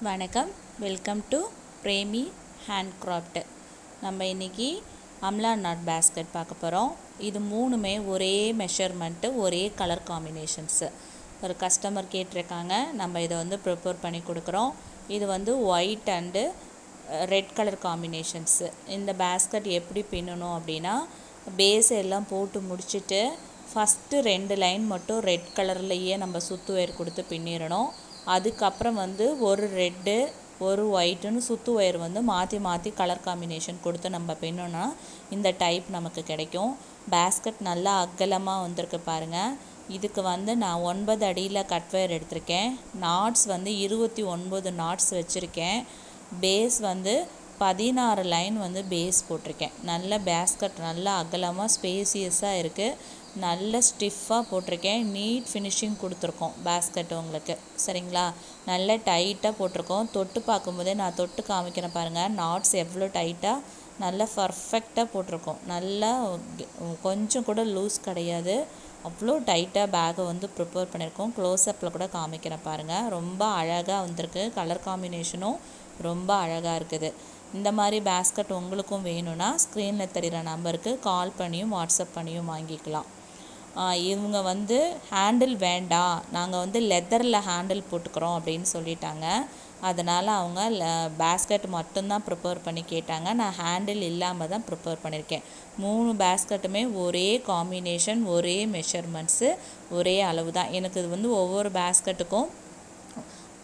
வணக்கம். Welcome to Premi handcraft. நம்ம இன்றைக்கி அம்லா நாட் பேஸ்கெட் பார்க்க போகிறோம். இது மூணுமே ஒரே மெஷர்மெண்ட்டு, ஒரே கலர் காம்பினேஷன்ஸு. ஒரு கஸ்டமர் கேட்டிருக்காங்க, நம்ம இதை ப்ரிப்பேர் பண்ணி கொடுக்குறோம். இது white and red colour combinations. இந்த பேஸ்கெட் எப்படி பின்னணும் அப்படின்னா, பேஸ் எல்லாம் போட்டு முடிச்சுட்டு ஃபஸ்ட்டு 2 லைன் மட்டும் ரெட் கலர்லேயே நம்ம சுத்து ஒயர் கொடுத்து பின்னிடணும். அதுக்கப்புறம் ஒரு ரெட்டு ஒரு ஒயிட்டுன்னு சுத்து ஒயர் மாற்றி மாற்றி கலர் காம்பினேஷன் கொடுத்து நம்ம பின்னோன்னா இந்த டைப் நமக்கு கிடைக்கும். பேஸ்கெட் நல்லா அகலமாக வந்திருக்கு பாருங்கள். இதுக்கு நான் 9 அடியில் கட் ஒயர் எடுத்திருக்கேன். நாட்ஸ் 29 நாட்ஸ் வச்சுருக்கேன். பேஸ் 16 லைன் பேஸ் போட்டிருக்கேன். நல்ல பேஸ்கெட் நல்லா அகலமாக ஸ்பேசியஸாக இருக்குது. நல்ல ஸ்டிஃபாக போட்டிருக்கேன். நீட் ஃபினிஷிங் கொடுத்துருக்கோம் பேஸ்கெட் உங்களுக்கு. சரிங்களா? நல்ல டைட்டாக போட்டிருக்கோம். தொட்டு பார்க்கும்போதே நான் தொட்டு காமிக்கிறேன் பாருங்கள். நாட்ஸ் எவ்வளோ டைட்டாக நல்லா பர்ஃபெக்டாக போட்டிருக்கோம். நல்லா கொஞ்சம் கூட லூஸ் கிடையாது. அவ்வளோ டைட்டாக பேக்கை ப்ரிப்பேர் பண்ணியிருக்கோம். க்ளோஸ்அப்பில் கூட காமிக்கிறேன் பாருங்கள். ரொம்ப அழகாக வந்திருக்கு. கலர் காம்பினேஷனும் ரொம்ப அழகாக இருக்குது. இந்த மாதிரி பேஸ்கெட் உங்களுக்கும் வேணும்னா ஸ்க்ரீனில் தெரிகிற நம்பருக்கு கால் பண்ணியும் வாட்ஸ்அப் பண்ணியும் வாங்கிக்கலாம். இவங்க ஹேண்டில் வேண்டாம், நாங்கள் லெதரில் ஹேண்டில் போட்டுக்கிறோம் அப்படின்னு சொல்லிட்டாங்க. அதனால் அவங்க பேஸ்கெட் மட்டும்தான் ப்ரிப்பேர் பண்ணி கேட்டாங்க. நான் ஹேண்டில் இல்லாமல் தான் ப்ரிப்பேர் பண்ணியிருக்கேன். 3 பேஸ்கெட்டுமே ஒரே காம்பினேஷன், ஒரே மெஷர்மெண்ட்ஸு, ஒரே அளவு தான். எனக்கு இது ஒவ்வொரு பேஸ்கெட்டுக்கும்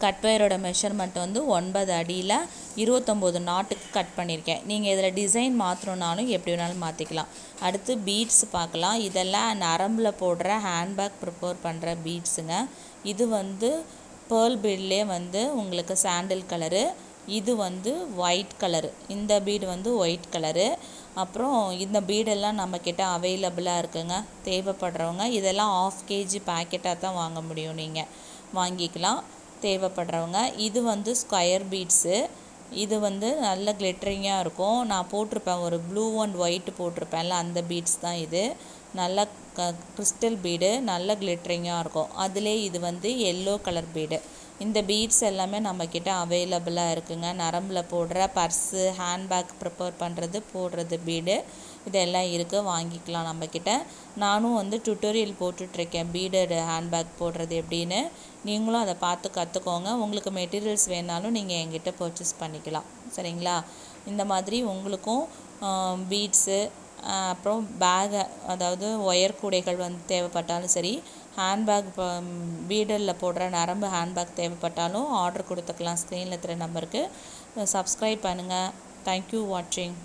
கட் ஒயரோட மெஷர்மெண்ட் 9 அடியில் 29 நாட்டுக்கு கட் பண்ணியிருக்கேன். நீங்கள் இதில் டிசைன் மாற்றணுன்னாலும் எப்படி வேணாலும் மாற்றிக்கலாம். அடுத்து பீட்ஸ் பார்க்கலாம். இதெல்லாம் நரம்பில் போடுற ஹேண்ட்பேக் ப்ரிப்பேர் பண்ணுற பீட்ஸுங்க. இது பேர்ல் பீட்லேயே உங்களுக்கு சாண்டில் கலரு, இது ஒயிட் கலரு. இந்த பீடு ஒயிட் கலரு. அப்புறம் இந்த பீடெல்லாம் நம்மக்கிட்ட அவைலபிளாக இருக்குங்க. தேவைப்படுறவங்க இதெல்லாம் 1/2 kg பேக்கெட்டாக தான் வாங்க முடியும். நீங்கள் வாங்கிக்கலாம் தேவைப்படுறவங்க. இது ஸ்கொயர் பீட்ஸு. இது நல்ல கிளிட்டரிங்காக இருக்கும். நான் போட்டிருப்பேன், ஒரு ப்ளூ அண்ட் ஒயிட் போட்டிருப்பேன்ல, அந்த பீட்ஸ் தான் இது. நல்ல கிறிஸ்டல் பீடு, நல்ல கிளிட்டரிங்காக இருக்கும். அதிலே இது எல்லோ கலர் பீடு. இந்த பீட்ஸ் எல்லாமே நம்மக்கிட்ட அவைலபிளாக இருக்குங்க. நரம்பில் போடுற பர்ஸு, ஹேண்ட்பேக் ப்ரிப்பேர் பண்ணுறது, போடுறது பீடு இதெல்லாம் இருக்குது. வாங்கிக்கலாம் நம்மக்கிட்ட. நானும் டுட்டோரியல் போட்டுட்ருக்கேன் பீடட் ஹேண்ட்பேக் போடுறது எப்படின்னு. நீங்களும் அதை பார்த்து கற்றுக்கோங்க. உங்களுக்கு மெட்டீரியல்ஸ் வேணாலும் நீங்கள் என்கிட்ட பர்ச்சேஸ் பண்ணிக்கலாம். சரிங்களா? இந்த மாதிரி உங்களுக்கும் பீட்ஸு, அப்புறம் பேகு, அதாவது ஒயர் கூடைகள் தேவைப்பட்டாலும் சரி, ஹேண்ட்பேக் பீடரில் போடுற நரம்பு ஹேண்ட்பேக் தேவைப்பட்டாலும் ஆர்டர் கொடுத்துக்கலாம். ஸ்க்ரீனில் இருக்கிற நம்பருக்கு சப்ஸ்கிரைப் பண்ணுங்கள். தேங்க்யூ வாட்சிங்.